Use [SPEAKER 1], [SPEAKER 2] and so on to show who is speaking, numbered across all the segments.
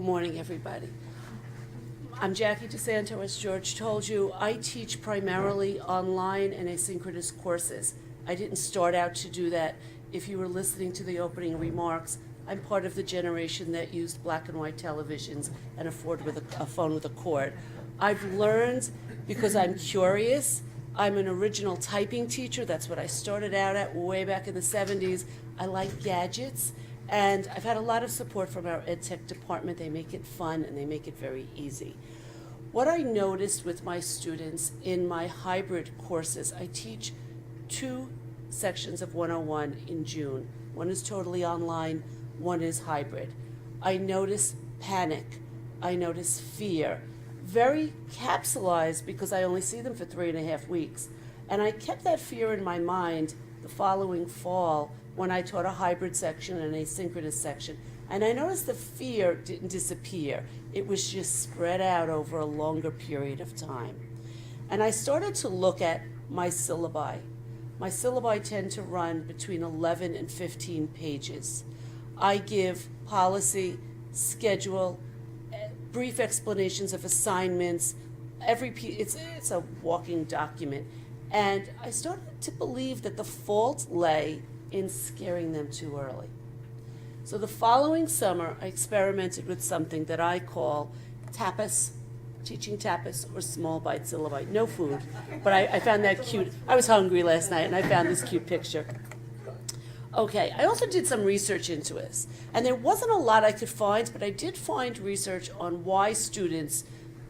[SPEAKER 1] morning, everybody. I'm Jackie DeSanto, as George told you. I teach primarily online and asynchronous courses. I didn't start out to do that. If you were listening to the opening remarks, I'm part of the generation that used black and white televisions and a phone with a cord. I've learned because I'm curious. I'm an original typing teacher. That's what I started out at way back in the 70s. I like gadgets. And I've had a lot of support from our ed tech department. They make it fun and they make it very easy. What I noticed with my students in my hybrid courses, I teach 2 sections of 101 in June. One is totally online, one is hybrid. I notice panic, I notice fear, very capsulized because I only see them for 3.5 weeks. And I kept that fear in my mind the following fall when I taught a hybrid section and an asynchronous section. And I noticed the fear didn't disappear. It was just spread out over a longer period of time. And I started to look at my syllabi. My syllabi tend to run between 11 and 15 pages. I give policy, schedule, brief explanations of assignments. It's a walking document. And I started to believe that the fault lay in scaring them too early. So the following summer, I experimented with something that I call tapas, teaching tapas, or small bite syllabi. No food, but I found that cute. I was hungry last night and I found this cute picture. Okay, I also did some research into this, and there wasn't a lot I could find, but I did find research on why students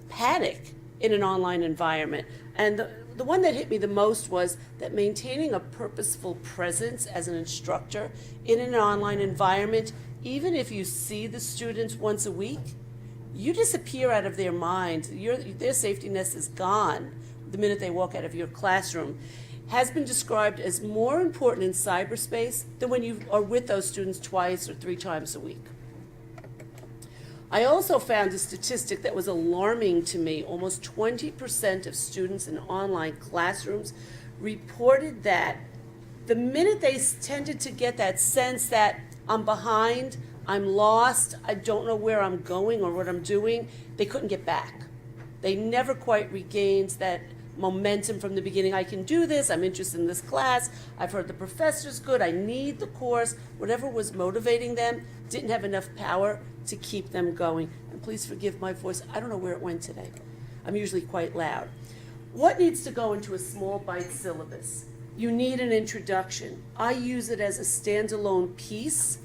[SPEAKER 1] panic in an online environment. And the one that hit me the most was that maintaining a purposeful presence as an instructor in an online environment, even if you see the students once a week, you disappear out of their mind. Their safety net is gone the minute they walk out of your classroom. Has been described as more important in cyberspace than when you are with those students 2 or 3 times a week. I also found a statistic that was alarming to me. Almost 20% of students in online classrooms reported that the minute they tended to get that sense that I'm behind, I'm lost, I don't know where I'm going or what I'm doing, they couldn't get back. They never quite regained that momentum from the beginning. I can do this, I'm interested in this class, I've heard the professor's good, I need the course. Whatever was motivating them didn't have enough power to keep them going. And please forgive my voice, I don't know where it went today. I'm usually quite loud. What needs to go into a small bite syllabus? You need an introduction. I use it as a standalone piece.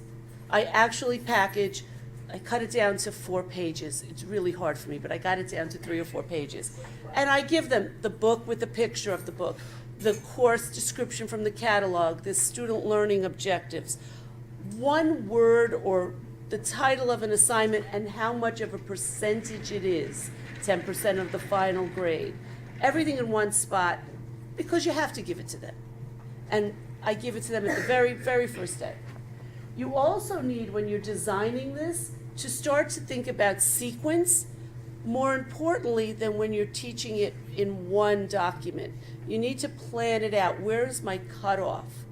[SPEAKER 1] I actually I cut it down to 4 pages. It's really hard for me, but I got it down to 3 or 4 pages. And I give them the book with the picture of the book, the course description from the catalog, the student learning objectives, 1 word or the title of an assignment and how much of a percentage it is, 10% of the final grade. Everything in one spot, because you have to give it to them. And I give it to them at the very, very first day. You also need, when you're designing this, to start to think about sequence, more importantly than when you're teaching it in one document. You need to plan it out. Where is my cutoff?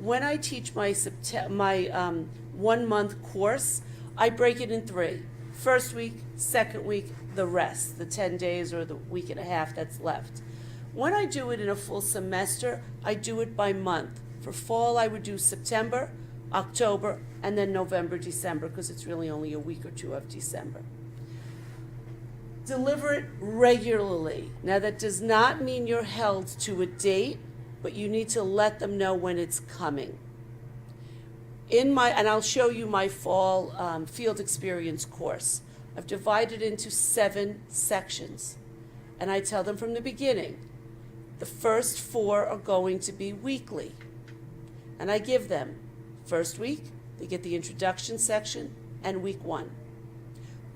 [SPEAKER 1] When I teach my 1-month course, I break it in 3. First week, second week, the rest, the 10 days or the week and a half that's left. When I do it in a full semester, I do it by month. For fall, I would do September, October, and then November, December, because it's really only a week or 2 of December. Deliver it regularly. Now, that does not mean you're held to a date, but you need to let them know when it's coming. And I'll show you my fall field experience course. I've divided into 7 sections, and I tell them from the beginning, the first 4 are going to be weekly. And I give them, first week, they get the introduction section and week 1.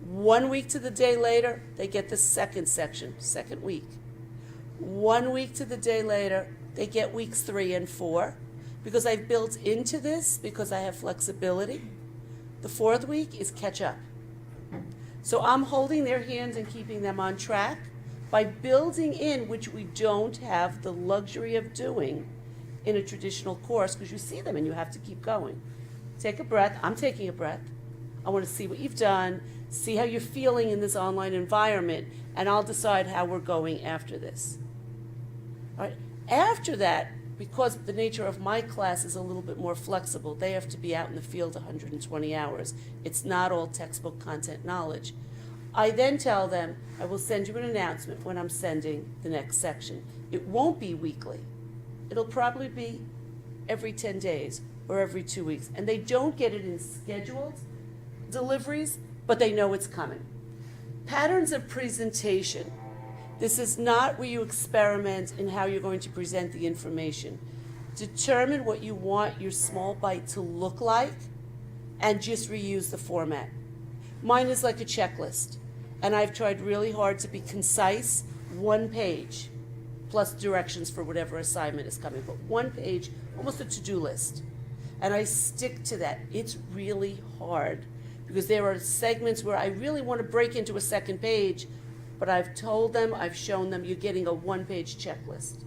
[SPEAKER 1] 1 week to the day later, they get the second section, second week. 1 week to the day later, they get weeks 3 and 4. Because I've built into this, because I have flexibility, the 4th week is catch up. So I'm holding their hands and keeping them on track by building in, which we don't have the luxury of doing in a traditional course, because you see them and you have to keep going. Take a breath. I'm taking a breath. I want to see what you've done. See how you're feeling in this online environment, and I'll decide how we're going after this. All right. After that, because the nature of my class is a little bit more flexible, they have to be out in the field 120 hours. It's not all textbook content knowledge. I then tell them, I will send you an announcement when I'm sending the next section. It won't be weekly. It'll probably be every 10 days or every 2 weeks. And they don't get it in scheduled deliveries, but they know it's coming. Patterns of presentation. This is not where you experiment in how you're going to present the information. Determine what you want your small bite to look like and just reuse the format. Mine is like a checklist, and I've tried really hard to be concise, 1 page, plus directions for whatever assignment is coming, but 1 page, almost a to-do list. And I stick to that. It's really hard because there are segments where I really want to break into a second page, but I've told them, I've shown them, you're getting a 1-page checklist.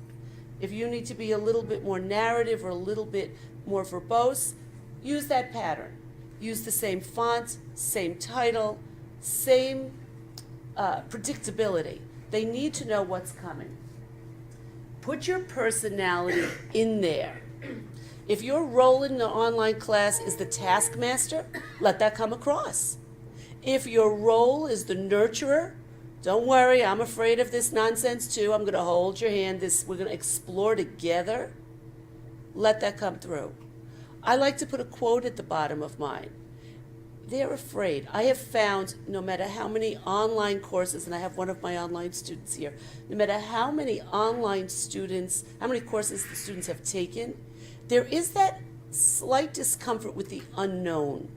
[SPEAKER 1] If you need to be a little bit more narrative or a little bit more verbose, use that pattern. Use the same font, same title, same predictability. They need to know what's coming. Put your personality in there. If your role in the online class is the taskmaster, let that come across. If your role is the nurturer, don't worry, I'm afraid of this nonsense too. I'm going to hold your hand. We're going to explore together. Let that come through. I like to put a quote at the bottom of mine. They're afraid. I have found no matter how many online courses, and I have one of my online students here, no matter how many online students, how many courses the students have taken, there is that slight discomfort with the unknown.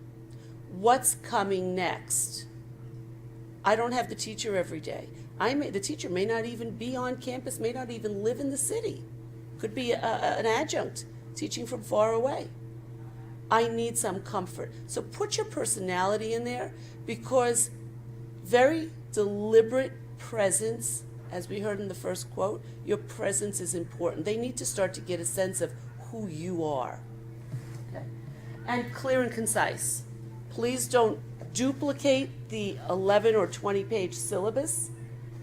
[SPEAKER 1] What's coming next? I don't have the teacher every day. The teacher may not even be on campus, may not even live in the city. Could be an adjunct teaching from far away. I need some comfort. So put your personality in there, because very deliberate presence, as we heard in the first quote, your presence is important. They need to start to get a sense of who you are. Okay. And clear and concise. Please don't duplicate the 11 or 20 page syllabus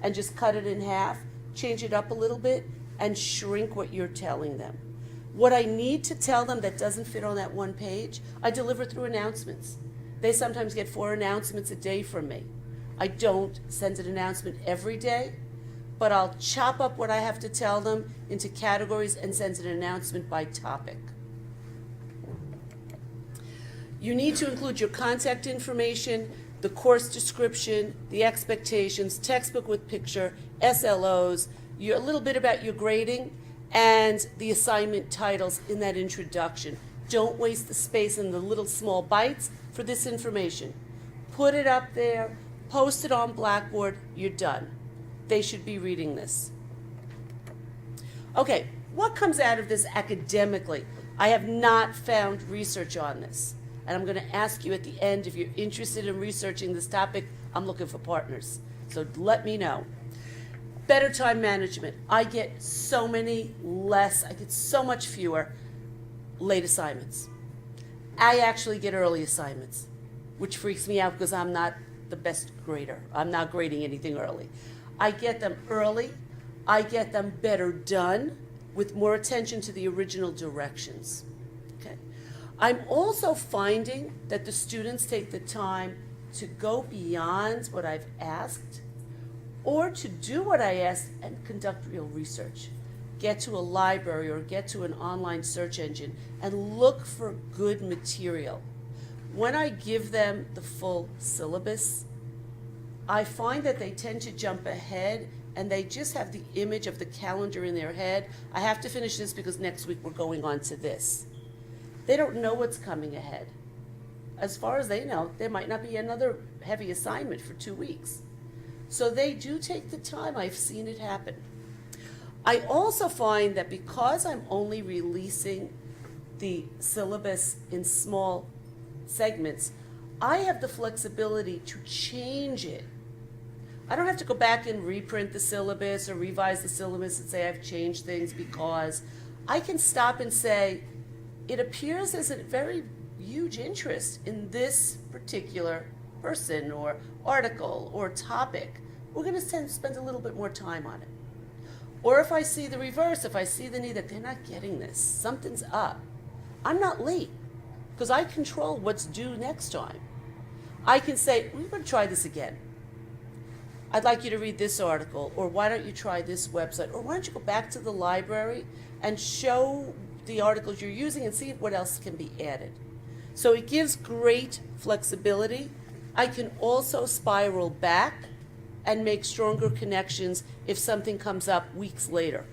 [SPEAKER 1] and just cut it in half. Change it up a little bit and shrink what you're telling them. What I need to tell them that doesn't fit on that 1 page, I deliver through announcements. They sometimes get 4 announcements a day from me. I don't send an announcement every day, but I'll chop up what I have to tell them into categories and send an announcement by topic. You need to include your contact information, the course description, the expectations, textbook with picture, SLOs, a little bit about your grading, and the assignment titles in that introduction. Don't waste the space in the little small bites for this information. Put it up there, post it on Blackboard, you're done. They should be reading this. Okay, what comes out of this academically? I have not found research on this. And I'm going to ask you at the end, if you're interested in researching this topic, I'm looking for partners. So let me know. Better time management. I get so much fewer late assignments. I actually get early assignments, which freaks me out because I'm not the best grader. I'm not grading anything early. I get them early. I get them better done with more attention to the original directions. Okay. I'm also finding that the students take the time to go beyond what I've asked, or to do what I asked and conduct real research. Get to a library or get to an online search engine and look for good material. When I give them the full syllabus, I find that they tend to jump ahead and they just have the image of the calendar in their head. I have to finish this because next week we're going on to this. They don't know what's coming ahead. As far as they know, there might not be another heavy assignment for 2 weeks. So they do take the time. I've seen it happen. I also find that because I'm only releasing the syllabus in small segments, I have the flexibility to change it. I don't have to go back and reprint the syllabus or revise the syllabus and say I've changed things, because I can stop and say, it appears there's a very huge interest in this particular person or article or topic, we're going to spend a little bit more time on it. Or if I see the reverse, if I see the need that they're not getting this, something's up, I'm not late because I control what's due next time. I can say, we're going to try this again. I'd like you to read this article, or why don't you try this website, or why don't you go back to the library and show the articles you're using and see what else can be added. So it gives great flexibility. I can also spiral back and make stronger connections if something comes up weeks later.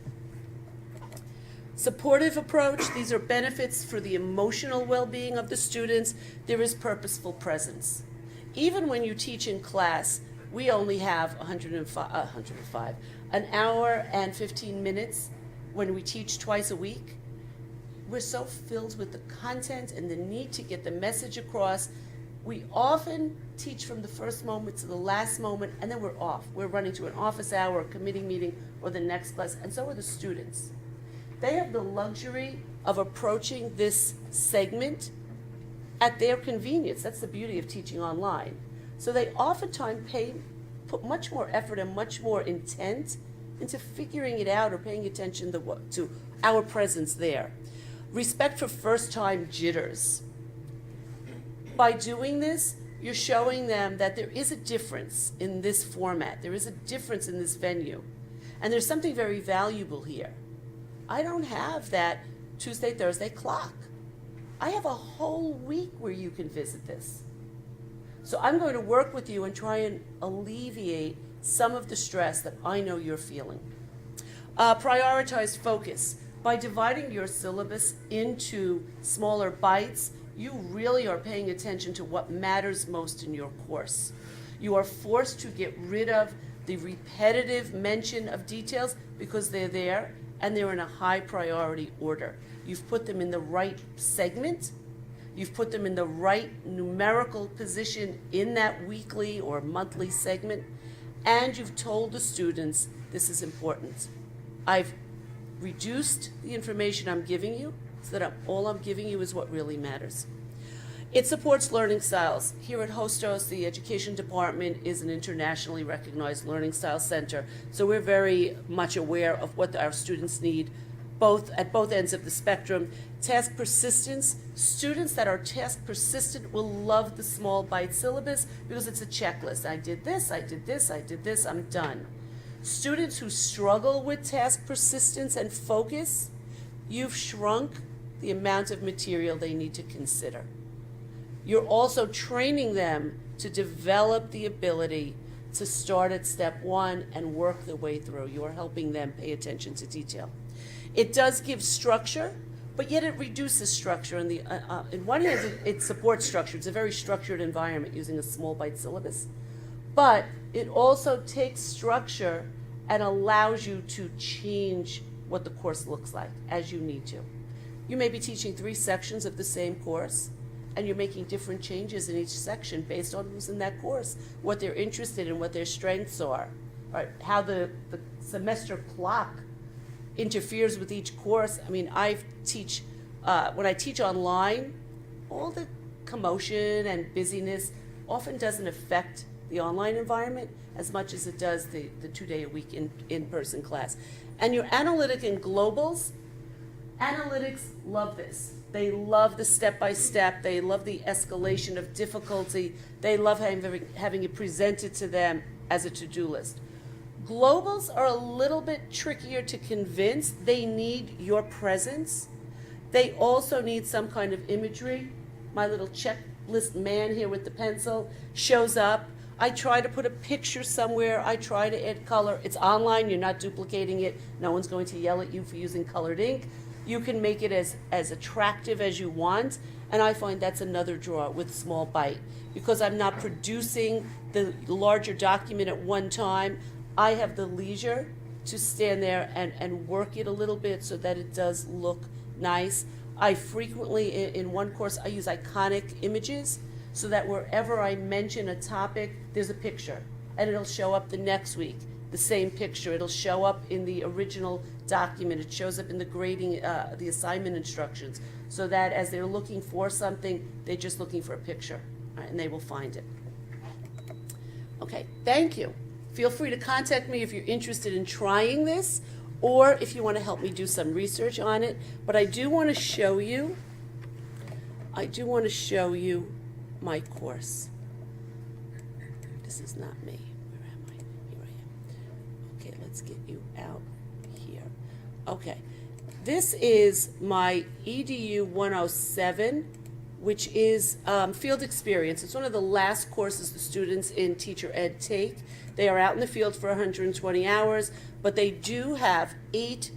[SPEAKER 1] Supportive approach, these are benefits for the emotional well-being of the students. There is purposeful presence. Even when you teach in class, we only have 105, an hour and 15 minutes when we teach twice a week. We're so filled with the content and the need to get the message across. We often teach from the first moment to the last moment, and then we're off. We're running to an office hour, a committee meeting, or the next class, and so are the students. They have the luxury of approaching this segment at their convenience. That's the beauty of teaching online. So they oftentimes put much more effort and much more intent into figuring it out or paying attention to our presence there. Respect for first-time jitters. By doing this, you're showing them that there is a difference in this format. There is a difference in this venue. And there's something very valuable here. I don't have that Tuesday, Thursday clock. I have a whole week where you can visit this. So I'm going to work with you and try and alleviate some of the stress that I know you're feeling. Prioritize focus. By dividing your syllabus into smaller bites, you really are paying attention to what matters most in your course. You are forced to get rid of the repetitive mention of details because they're there and they're in a high priority order. You've put them in the right segment, you've put them in the right numerical position in that weekly or monthly segment, and you've told the students this is important. I've reduced the information I'm giving you so that all I'm giving you is what really matters. It supports learning styles. Here at Hostos, the education department is an internationally recognized learning style center, so we're very much aware of what our students need at both ends of the spectrum. Task persistence, students that are task persistent will love the small bite syllabus because it's a checklist. I did this, I did this, I did this, I'm done. Students who struggle with task persistence and focus, you've shrunk the amount of material they need to consider. You're also training them to develop the ability to start at step one and work their way through. You're helping them pay attention to detail. It does give structure, but yet it reduces structure. In one hand, it supports structure. It's a very structured environment using a small bite syllabus. But it also takes structure and allows you to change what the course looks like as you need to. You may be teaching 3 sections of the same course, and you're making different changes in each section based on who's in that course, what they're interested in, what their strengths are, right? How the semester clock interferes with each course. I mean, when I teach online, all the commotion and busyness often doesn't affect the online environment as much as it does the 2-day-a-week in-person class. And your analytic and globals, analytics love this. They love the step-by-step. They love the escalation of difficulty. They love having it presented to them as a to-do list. Globals are a little bit trickier to convince. They need your presence. They also need some kind of imagery. My little checklist man here with the pencil shows up. I try to put a picture somewhere. I try to add color. It's online. You're not duplicating it. No one's going to yell at you for using colored ink. You can make it as attractive as you want. And I find that's another draw with small bite. Because I'm not producing the larger document at one time, I have the leisure to stand there and work it a little bit so that it does look nice. I frequently, in one course, I use iconic images so that wherever I mention a topic, there's a picture. And it'll show up the next week, the same picture. It'll show up in the original document. It shows up in the grading, the assignment instructions, so that as they're looking for something, they're just looking for a picture, right, and they will find it. Okay, thank you. Feel free to contact me if you're interested in trying this, or if you want to help me do some research on it. But I do want to show you my course. This is not me. Where am I? Here I am. Okay, let's get you out here. Okay, this is my EDU 107, which is field experience. It's one of the last courses the students in teacher ed take. They are out in the field for 120 hours, but they do have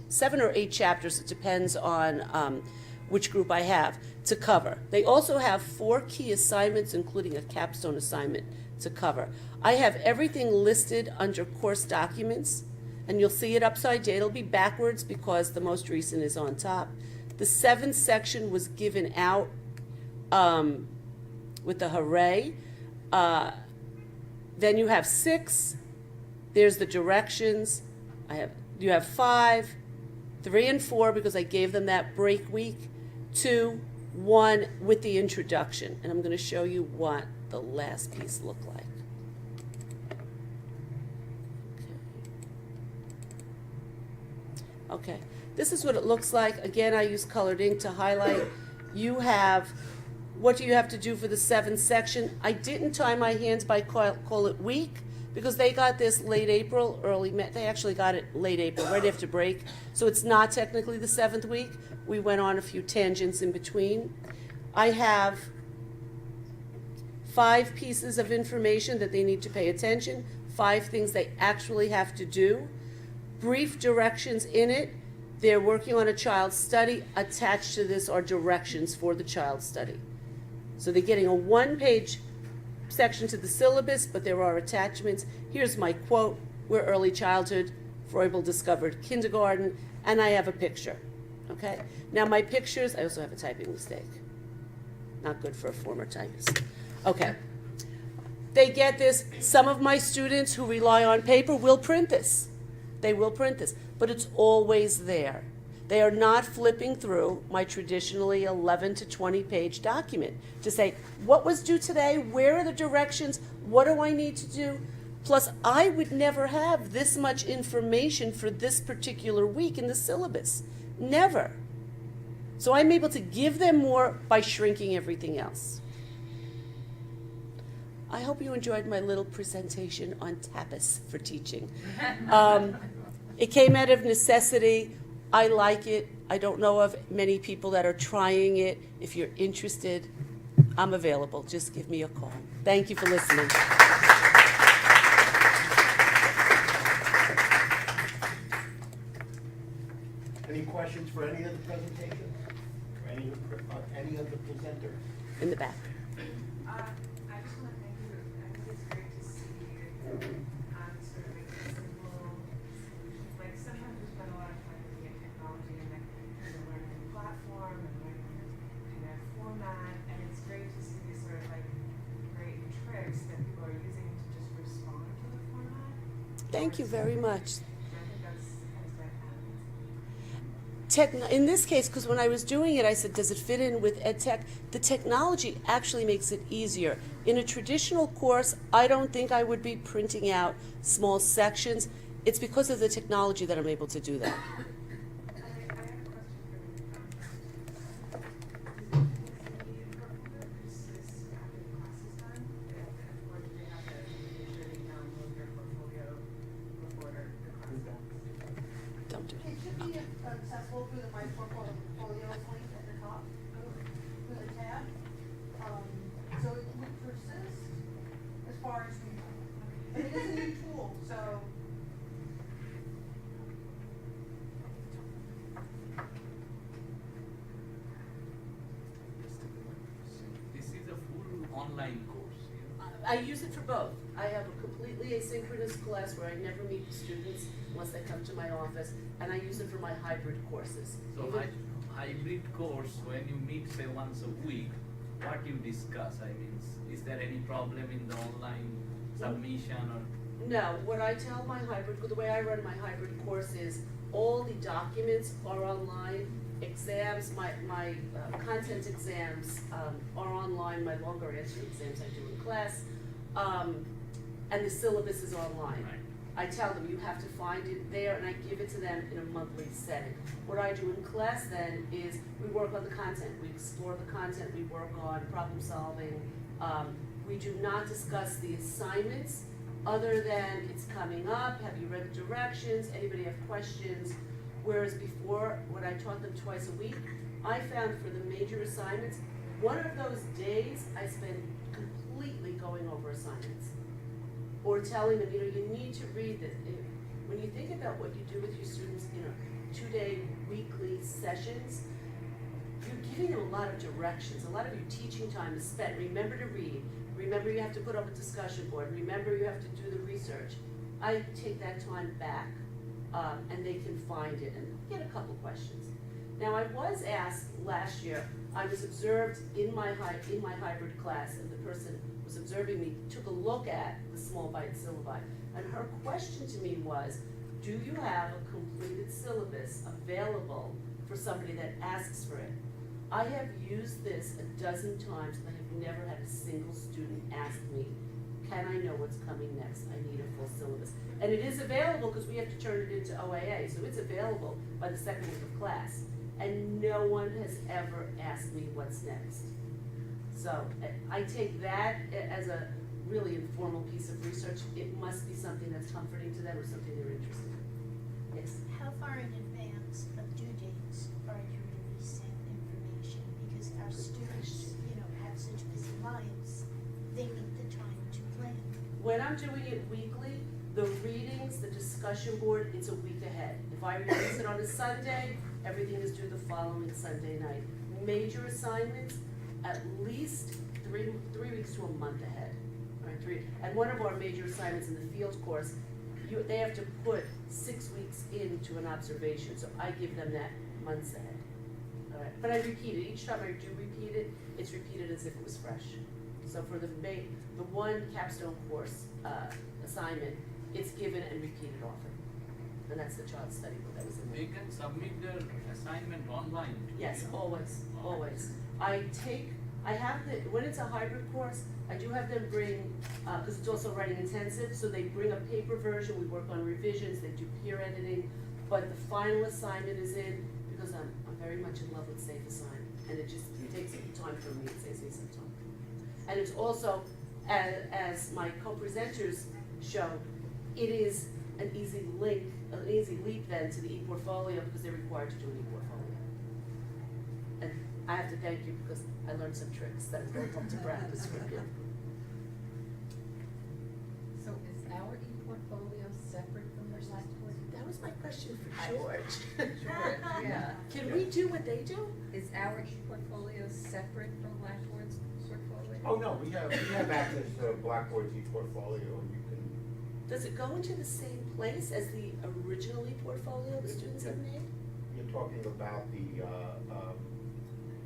[SPEAKER 1] 7 or 8 chapters, it depends on which group I have, to cover. They also have 4 key assignments, including a capstone assignment to cover. I have everything listed under course documents, and you'll see it upside down. It'll be backwards because the most recent is on top. The 7th section was given out with the hooray. Then you have 6. There's the directions. You have 5, 3 and 4 because I gave them that break week. 2, 1 with the introduction. And I'm going to show you what the last piece looked like. Okay, this is what it looks like. Again, I use colored ink to highlight. You have, what do you have to do for the 7th section? I didn't tie my hands by call it week because they got this late April, early May. They actually got it late April, right after break. So it's not technically the 7th week. We went on a few tangents in between. I have 5 pieces of information that they need to pay attention, 5 things they actually have to do. Brief directions in it. They're working on a child's study. Attached to this are directions for the child's study. So they're getting a 1-page section to the syllabus, but there are attachments. Here's my quote: "We're early childhood. Froebel discovered kindergarten," and I have a picture. Okay? Now my pictures, I also have a typing mistake. Not good for a former typist. Okay. They get this. Some of my students who rely on paper will print this. They will print this, but it's always there. They are not flipping through my traditionally 11 to 20 page document to say, what was due today? Where are the directions? What do I need to do? Plus, I would never have this much information for this particular week in the syllabus. Never. So I'm able to give them more by shrinking everything else. I hope you enjoyed my little presentation on tapas for teaching. It came out of necessity. I like it. I don't know of many people that are trying it. If you're interested, I'm available. Just give me a call. Thank you for listening.
[SPEAKER 2] Any questions for any of the presentations? For any of the presenters?
[SPEAKER 1] In the back.
[SPEAKER 3] I just want to thank you. I think it's great to see sort of a simple solution. Like sometimes we spend a lot of time looking at technology and like kind of learning the platform and learning the kind of format, and it's great to see these sort of like great tricks that people are using to just respond to the format.
[SPEAKER 1] Thank you very much.
[SPEAKER 3] And I think that's fantastic.
[SPEAKER 1] In this case, because when I was doing it, I said, does it fit in with ed tech? The technology actually makes it easier. In a traditional course, I don't think I would be printing out small sections. It's because of the technology that I'm able to do that.
[SPEAKER 3] I have a question for you. Is this after the class is done? Or do they have to make sure they download their portfolio before the class is done?
[SPEAKER 1] Don't do
[SPEAKER 4] It
[SPEAKER 1] it.
[SPEAKER 4] should be accessible through the My Portfolios link at the top, through the tab. So it would persist as far as we know. But it is a new tool, so.
[SPEAKER 5] This is a full online course.
[SPEAKER 1] I use it for both. I have a completely asynchronous class where I never meet the students unless they come to my office, and I use it for my hybrid courses.
[SPEAKER 5] So hybrid course, when you meet say once a week, what you discuss? I mean, is there any problem in the online submission or?
[SPEAKER 1] No, what I tell my hybrid, the way I run my hybrid course is all the documents are online. Exams, my content exams are online. My longer answer exams I do in class. and the syllabus is online.
[SPEAKER 5] Right.
[SPEAKER 1] I tell them you have to find it there, and I give it to them in a monthly setting. What I do in class then is we work on the content, we explore the content, we work on problem solving. We do not discuss the assignments other than it's coming up, have you read the directions, anybody have questions? Whereas before, when I taught them twice a week, I found for the major assignments, one of those days I spent completely going over assignments. Or telling them, you need to read this. When you think about what you do with your students in a 2-day weekly sessions, you're giving them a lot of directions. A lot of your teaching time is spent. Remember to read. Remember you have to put up a discussion board. Remember you have to do the research. I take that time back, and they can find it and get a couple questions. Now, I was asked last year, I was observed in my hybrid class, and the person was observing me, took a look at the small bite syllabi. And her question to me was, do you have a completed syllabus available for somebody that asks for it? I have used this a dozen times, and I have never had a single student ask me, can I know what's coming next? I need a full syllabus. And it is available because we have to turn it into OAA, so it's available by the second week of class. And no one has ever asked me what's next. So I take that as a really informal piece of research. It must be something that's comforting to them or something they're interested in. Yes?
[SPEAKER 6] How far in advance of due dates are you releasing information? Because our students, have such busy lives, they need the time to plan.
[SPEAKER 1] When I'm doing it weekly, the readings, the discussion board, it's a week ahead. If I release it on a Sunday, everything is due the following Sunday night. Major assignments, at least three weeks to a month ahead. All right, and one of our major assignments in the field course, they have to put 6 weeks into an observation, so I give them that months ahead. All right, but I repeat it, each time I do repeat it, it's repeated as if it was fresh. So for the one capstone course assignment, it's given and repeated often. And that's the child study book that was in there.
[SPEAKER 5] They can submit their assignment online.
[SPEAKER 1] Yes, always, always. When it's a hybrid course, I do have them bring, because it's also writing intensive, so they bring a paper version, we work on revisions, they do peer editing, but the final assignment is in, because I'm very much in love with Safe Assign, and it takes time for me, it saves me some time. And it's also, as my co-presenters show, it is an easy leap then to the e-portfolio because they're required to do an e-portfolio. And I have to thank you because I learned some tricks that I'm going to put to practice with you.
[SPEAKER 7] So is our e-portfolio separate from their Blackboard?
[SPEAKER 1] That was my question for George.
[SPEAKER 7] George, yeah.
[SPEAKER 1] Can we do what they do?
[SPEAKER 7] Is our e-portfolio separate from Blackboard's portfolio?
[SPEAKER 2] Oh, no, we have access to Blackboard's e-portfolio, and you can,
[SPEAKER 1] Does it go into the same place as the original e-portfolio the students have made?
[SPEAKER 2] you're talking about the,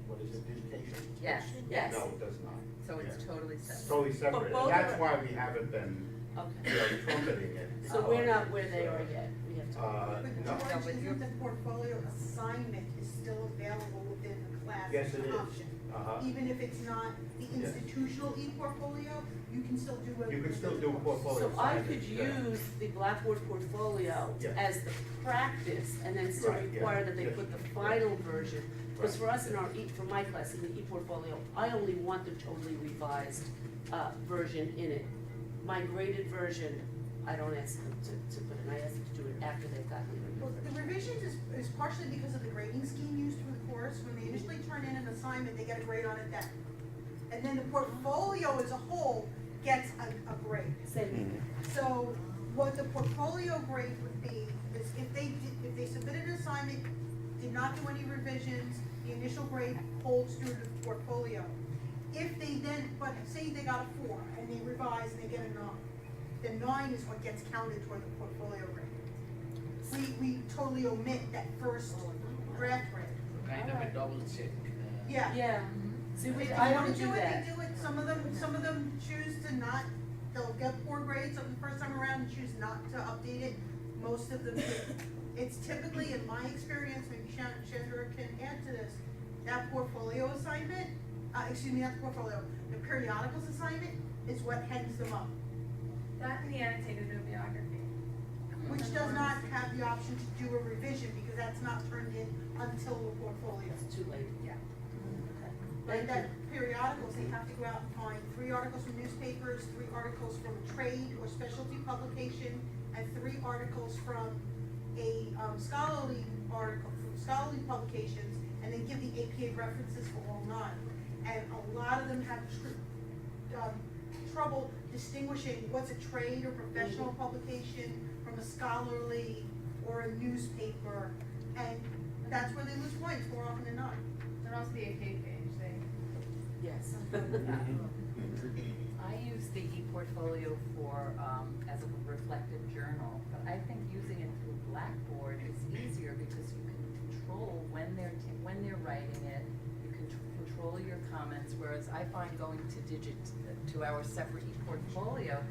[SPEAKER 2] what is it, dissertation?
[SPEAKER 7] Yes.
[SPEAKER 1] Yes.
[SPEAKER 2] No, it does not.
[SPEAKER 7] So it's
[SPEAKER 2] Yeah.
[SPEAKER 7] totally
[SPEAKER 2] It's
[SPEAKER 7] separate.
[SPEAKER 2] totally separate,
[SPEAKER 1] both
[SPEAKER 2] and that's
[SPEAKER 1] are-
[SPEAKER 2] why we haven't been,
[SPEAKER 1] Okay.
[SPEAKER 2] trumpeting it.
[SPEAKER 1] So we're not where they are yet. We have to.
[SPEAKER 2] Uh,
[SPEAKER 4] But
[SPEAKER 2] no.
[SPEAKER 4] George,
[SPEAKER 7] but you're-
[SPEAKER 4] isn't the portfolio assignment is still available within the class
[SPEAKER 2] Yes, it is.
[SPEAKER 4] option?
[SPEAKER 2] Uh-huh.
[SPEAKER 4] Even if it's not the
[SPEAKER 2] Yes.
[SPEAKER 4] institutional e-portfolio, you can still do it.
[SPEAKER 2] You can still
[SPEAKER 4] within
[SPEAKER 2] do
[SPEAKER 4] the
[SPEAKER 2] a
[SPEAKER 4] course.
[SPEAKER 2] portfolio.
[SPEAKER 1] So I could
[SPEAKER 2] assignment, yeah.
[SPEAKER 1] use the Blackboard portfolio
[SPEAKER 2] Yeah.
[SPEAKER 1] as the practice and then still
[SPEAKER 2] Right, yeah.
[SPEAKER 1] require that they
[SPEAKER 2] Yes.
[SPEAKER 1] put the final version. Because for
[SPEAKER 2] Right.
[SPEAKER 1] us in our, for my class in the e-portfolio, I only want the totally revised version in it. My graded version, I don't ask them to put in, I ask them to do it after they've gotten the
[SPEAKER 4] Well, the
[SPEAKER 1] revision.
[SPEAKER 4] revisions is partially because of the grading scheme used for the course. When they initially turn in an assignment, they get a grade on it then. And then the portfolio as a whole gets a grade.
[SPEAKER 1] Same.
[SPEAKER 4] So what the portfolio grade would be is if they submitted an assignment, did not do any revisions, the initial grade holds through the portfolio. If they then, but say they got a 4 and they revise and they get a 9, the 9 is what gets counted toward the portfolio grade. We totally omit that first draft grade.
[SPEAKER 5] Kind of a double check.
[SPEAKER 4] Yeah.
[SPEAKER 1] Yeah. See,
[SPEAKER 4] If they
[SPEAKER 1] I
[SPEAKER 4] wanna
[SPEAKER 1] don't do that.
[SPEAKER 4] They do it, some of them choose to not, they'll get 4 grades on the first time around and choose not to update it. Most of them do. It's typically, in my experience, maybe Chandra can add to this, that portfolio assignment, not the portfolio, the periodicals assignment is what hangs them up.
[SPEAKER 3] That and the annotated bibliography.
[SPEAKER 4] which does not have the option to do a revision because that's not turned in until the portfolio.
[SPEAKER 1] It's too late.
[SPEAKER 3] Yeah.
[SPEAKER 4] Like
[SPEAKER 1] Thank
[SPEAKER 4] that
[SPEAKER 1] you.
[SPEAKER 4] periodicals, they have to go out and find 3 articles from newspapers, 3 articles from a trade or specialty publication, and 3 articles from a scholarly article, from scholarly publications, and then give the APA references for all 9. And a lot of them have trouble distinguishing what's a trade or professional publication from a scholarly or a newspaper, and that's where they lose points more often than not.
[SPEAKER 3] And also the APA page, they.
[SPEAKER 1] Yes.
[SPEAKER 8] I use the e-portfolio for, as a reflective journal, but I think using it through Blackboard is easier because you can control when they're writing it, you can control your comments, whereas I find going to our separate e-portfolio,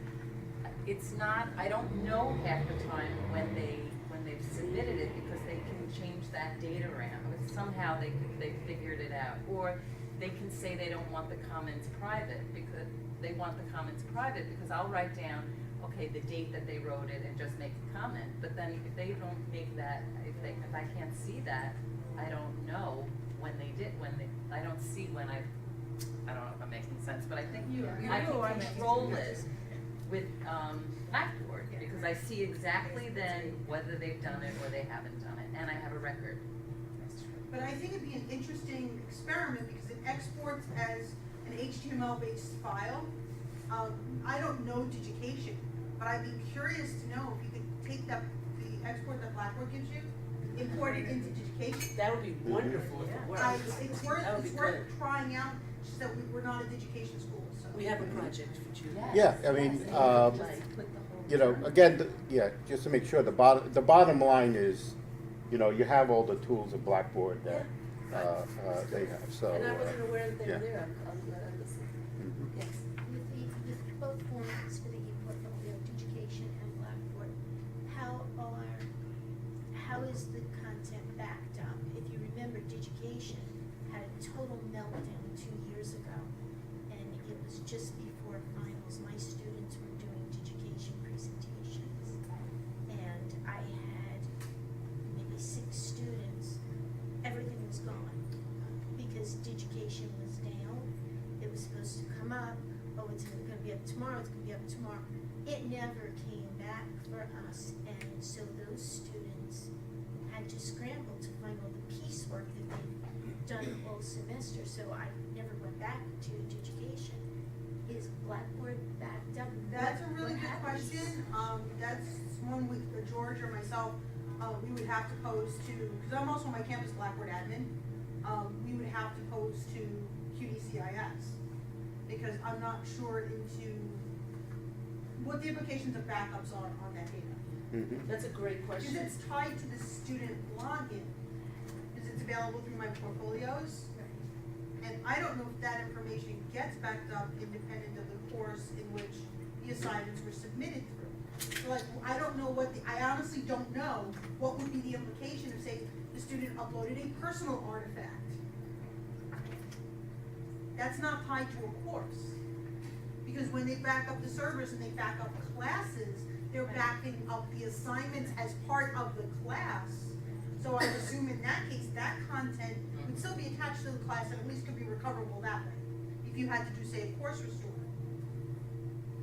[SPEAKER 8] it's not, I don't know half the time when they've submitted it because they can change that date around. Somehow they figured it out, or they can say they don't want the comments private because they want the comments private because I'll write down, okay, the date that they wrote it and just make a comment. But then if they don't make that, if I can't see that, I don't know I don't see when I don't know if I'm making sense, but I think I can control it with Blackboard because I see exactly then whether they've done it or they haven't done it, and I have a record.
[SPEAKER 4] But I think it'd be an interesting experiment because it exports as an HTML-based file. I don't know Digication, but I'd be curious to know if you could take the export that Blackboard gives you, import it into Digication.
[SPEAKER 1] That would be wonderful if it worked.
[SPEAKER 4] It's
[SPEAKER 1] That would be
[SPEAKER 4] worth
[SPEAKER 1] good.
[SPEAKER 4] trying out, just that we're not a Digication school, so.
[SPEAKER 1] We have a project for you.
[SPEAKER 8] Yes.
[SPEAKER 9] Yeah, I mean,
[SPEAKER 8] Yes.
[SPEAKER 9] um,
[SPEAKER 8] Just put the whole
[SPEAKER 9] You know, again, just to make sure, the bottom line is, you know, you have all the tools of Blackboard that they have, so.
[SPEAKER 1] And I wasn't aware that they
[SPEAKER 9] yeah.
[SPEAKER 1] were there. I'm glad I listened.
[SPEAKER 9] Mhm.
[SPEAKER 1] Yes.
[SPEAKER 6] With both formats for the e-portfolio, Education and Blackboard, how is the content backed up? If you remember, Education had a total meltdown 2 years ago, and it was just before finals. My students were doing Education presentations, and I had maybe 6 students. Everything was gone because Education was down. It was supposed to come up. Oh, it's gonna be up tomorrow. It's gonna be up tomorrow. It never came back for us, and so those students had to scramble to find all the piecework that they've done all semester. So I never went back to Education. Is Blackboard backed up?
[SPEAKER 4] That's a really
[SPEAKER 6] What
[SPEAKER 4] good
[SPEAKER 6] happens?
[SPEAKER 4] question. That's one with George or myself, we would have to pose to, because I'm also my campus Blackboard admin, we would have to pose to QDCIS. Because I'm not sure into what the implications of backups are on that data.
[SPEAKER 9] Mhm.
[SPEAKER 1] That's a great
[SPEAKER 4] Because
[SPEAKER 1] question.
[SPEAKER 4] it's tied to the student login, because it's available through my portfolios. And I don't know if that information gets backed up independent of the course in which the assignments were submitted through. So like, I don't know I honestly don't know what would be the implication of, say, the student uploaded a personal artifact. That's not tied to a course. Because when they back up the servers and they back up classes, they're backing up the assignments as part of the class. So I assume in that case, that content would still be attached to the class and at least could be recoverable that way. If you had to do, say, a course restore.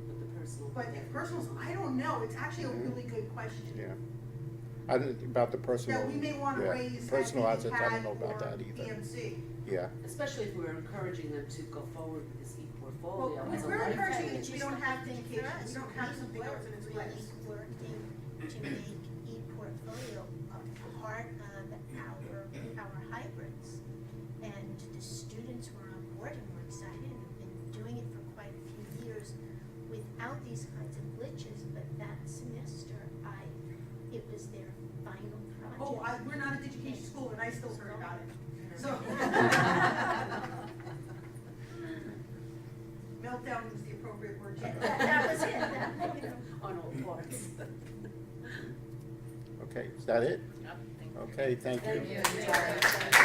[SPEAKER 1] With the personal.
[SPEAKER 4] But if personals, I don't know, it's actually a really good question.
[SPEAKER 9] Yeah. I didn't, about the personal.
[SPEAKER 4] That we may wanna
[SPEAKER 9] yeah,
[SPEAKER 4] raise at
[SPEAKER 9] Personal
[SPEAKER 4] the
[SPEAKER 9] assets, I don't know
[SPEAKER 4] CAD
[SPEAKER 9] about
[SPEAKER 4] or
[SPEAKER 9] that either.
[SPEAKER 4] PMC.
[SPEAKER 9] Yeah,
[SPEAKER 1] Especially if we're encouraging them to go forward with this e-portfolio.
[SPEAKER 4] Well,
[SPEAKER 1] as a
[SPEAKER 4] we're
[SPEAKER 1] life
[SPEAKER 4] encouraging
[SPEAKER 1] tool.
[SPEAKER 4] it. We don't have Education. We don't have something else in its place.
[SPEAKER 6] We're really working to make e-portfolio a part of our hybrids. And the students who are on board and we're excited and have been doing it for quite a few years without these kinds of glitches, but that semester, it was their final project.
[SPEAKER 4] Oh, we're not a Education school and I still heard about it. So. Meltdown was the appropriate word.
[SPEAKER 6] That was it.
[SPEAKER 1] On all parts.
[SPEAKER 9] okay, is that it?
[SPEAKER 8] Yep, thank you.
[SPEAKER 9] Okay, thank you.
[SPEAKER 1] Thank you.